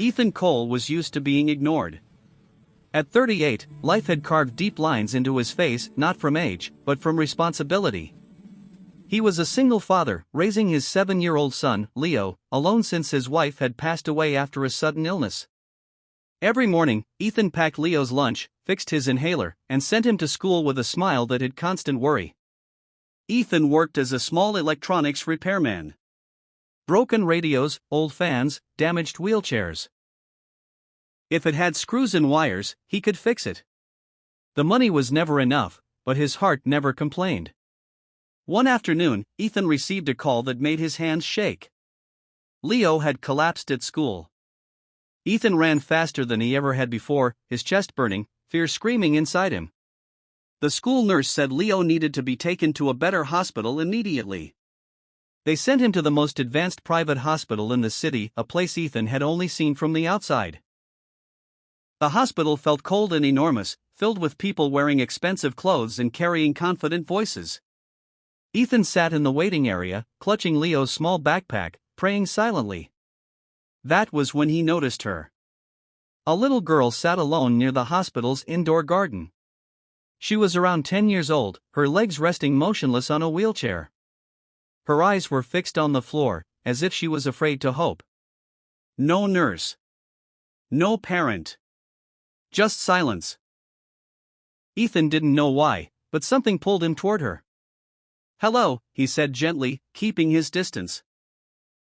Ethan Cole was used to being ignored. At 38, life had carved deep lines into his face, not from age, but from responsibility. He was a single father, raising his 7-year-old son, Leo, alone since his wife had passed away after a sudden illness. Every morning, Ethan packed Leo's lunch, fixed his inhaler, and sent him to school with a smile that hid constant worry. Ethan worked as a small electronics repairman. Broken radios, old fans, damaged wheelchairs. If it had screws and wires, he could fix it. The money was never enough, but his heart never complained. One afternoon, Ethan received a call that made his hands shake. Leo had collapsed at school. Ethan ran faster than he ever had before, his chest burning, fear screaming inside him. The school nurse said Leo needed to be taken to a better hospital immediately. They sent him to the most advanced private hospital in the city, a place Ethan had only seen from the outside. The hospital felt cold and enormous, filled with people wearing expensive clothes and carrying confident voices. Ethan sat in the waiting area, clutching Leo's small backpack, praying silently. That was when he noticed her. A little girl sat alone near the hospital's indoor garden. She was around 10 years old, her legs resting motionless on a wheelchair. Her eyes were fixed on the floor, as if she was afraid to hope. No nurse. No parent. Just silence. Ethan didn't know why, but something pulled him toward her. "Hello," he said gently, keeping his distance.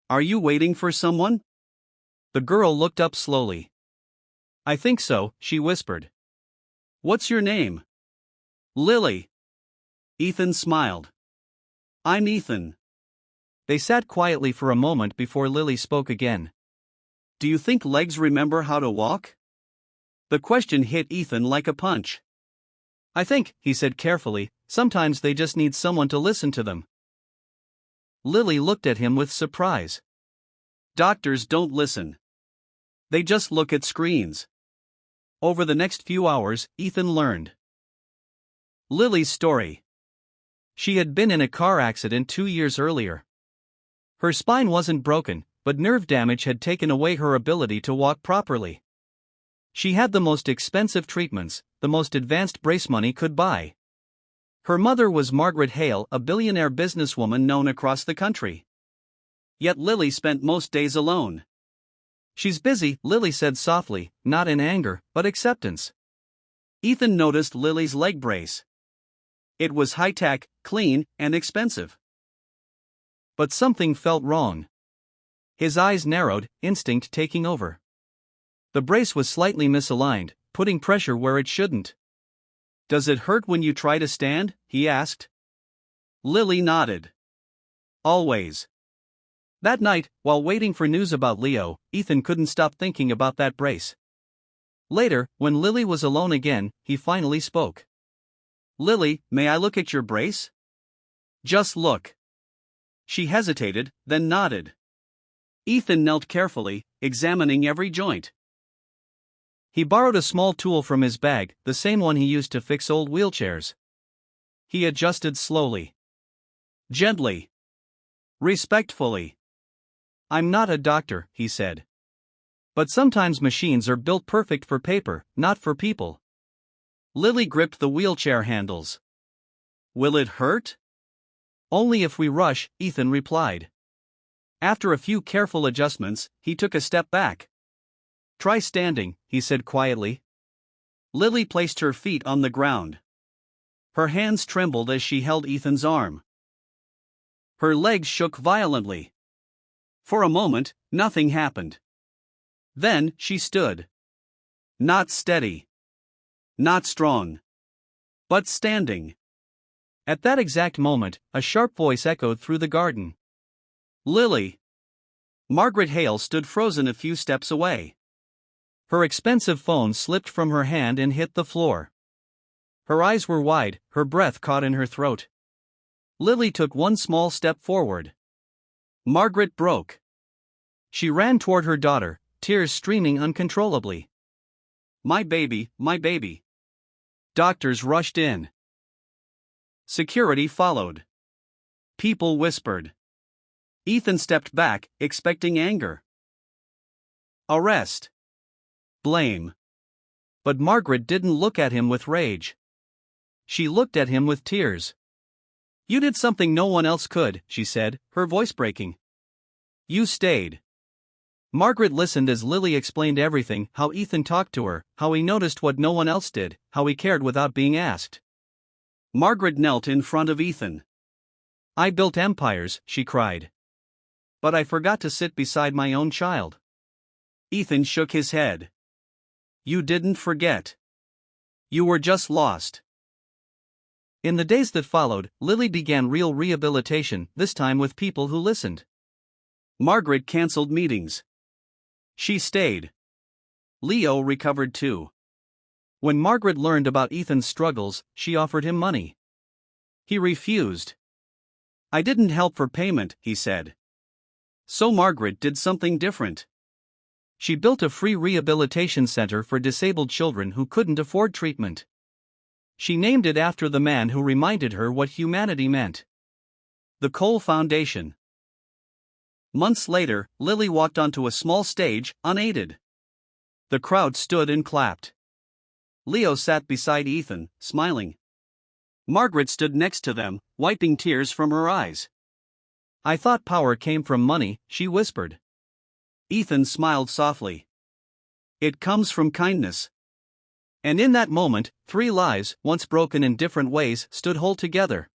"Are you waiting for someone?" The girl looked up slowly. "I think so," she whispered. "What's your name?" "Lily." Ethan smiled. "I'm Ethan." They sat quietly for a moment before Lily spoke again. "Do you think legs remember how to walk?" The question hit Ethan like a punch. "I think," he said carefully, "sometimes they just need someone to listen to them." Lily looked at him with surprise. "Doctors don't listen. They just look at screens." Over the next few hours, Ethan learned Lily's story. She had been in a car accident 2 years earlier. Her spine wasn't broken, but nerve damage had taken away her ability to walk properly. She had the most expensive treatments, the most advanced brace money could buy. Her mother was Margaret Hale, a billionaire businesswoman known across the country. Yet Lily spent most days alone. "She's busy," Lily said softly, not in anger, but acceptance. Ethan noticed Lily's leg brace. It was high-tech, clean, and expensive. But something felt wrong. His eyes narrowed, instinct taking over. The brace was slightly misaligned, putting pressure where it shouldn't. "Does it hurt when you try to stand?" he asked. Lily nodded. "Always." That night, while waiting for news about Leo, Ethan couldn't stop thinking about that brace. Later, when Lily was alone again, he finally spoke. "Lily, may I look at your brace?" "Just look." She hesitated, then nodded. Ethan knelt carefully, examining every joint. He borrowed a small tool from his bag, the same one he used to fix old wheelchairs. He adjusted slowly. Gently. Respectfully. "I'm not a doctor," he said. "But sometimes machines are built perfect for paper, not for people." Lily gripped the wheelchair handles. "Will it hurt?" "Only if we rush," Ethan replied. After a few careful adjustments, he took a step back. "Try standing," he said quietly. Lily placed her feet on the ground. Her hands trembled as she held Ethan's arm. Her legs shook violently. For a moment, nothing happened. Then, she stood. Not steady. Not strong. But standing. At that exact moment, a sharp voice echoed through the garden. "Lily." Margaret Hale stood frozen a few steps away. Her expensive phone slipped from her hand and hit the floor. Her eyes were wide, her breath caught in her throat. Lily took one small step forward. Margaret broke. She ran toward her daughter, tears streaming uncontrollably. My baby, my baby." Doctors rushed in. Security followed. People whispered. Ethan stepped back, expecting anger. arrest, blame. But Margaret didn't look at him with rage. She looked at him with tears. "You did something no one else could," she said, her voice breaking. "You stayed." Margaret listened as Lily explained everything, how Ethan talked to her, how he noticed what no one else did, how he cared without being asked. Margaret knelt in front of Ethan. "I built empires," she cried. "But I forgot to sit beside my own child." Ethan shook his head. "You didn't forget. You were just lost." In the days that followed, Lily began real rehabilitation, this time with people who listened. Margaret cancelled meetings. She stayed. Leo recovered too. When Margaret learned about Ethan's struggles, she offered him money. He refused. "I didn't help for payment," he said. So Margaret did something different. She built a free rehabilitation center for disabled children who couldn't afford treatment. She named it after the man who reminded her what humanity meant. The Cole Foundation. Months later, Lily walked onto a small stage, unaided. The crowd stood and clapped. Leo sat beside Ethan, smiling. Margaret stood next to them, wiping tears from her eyes. "I thought power came from money," she whispered. Ethan smiled softly. "It comes from kindness." And in that moment, three lives, once broken in different ways, stood whole together.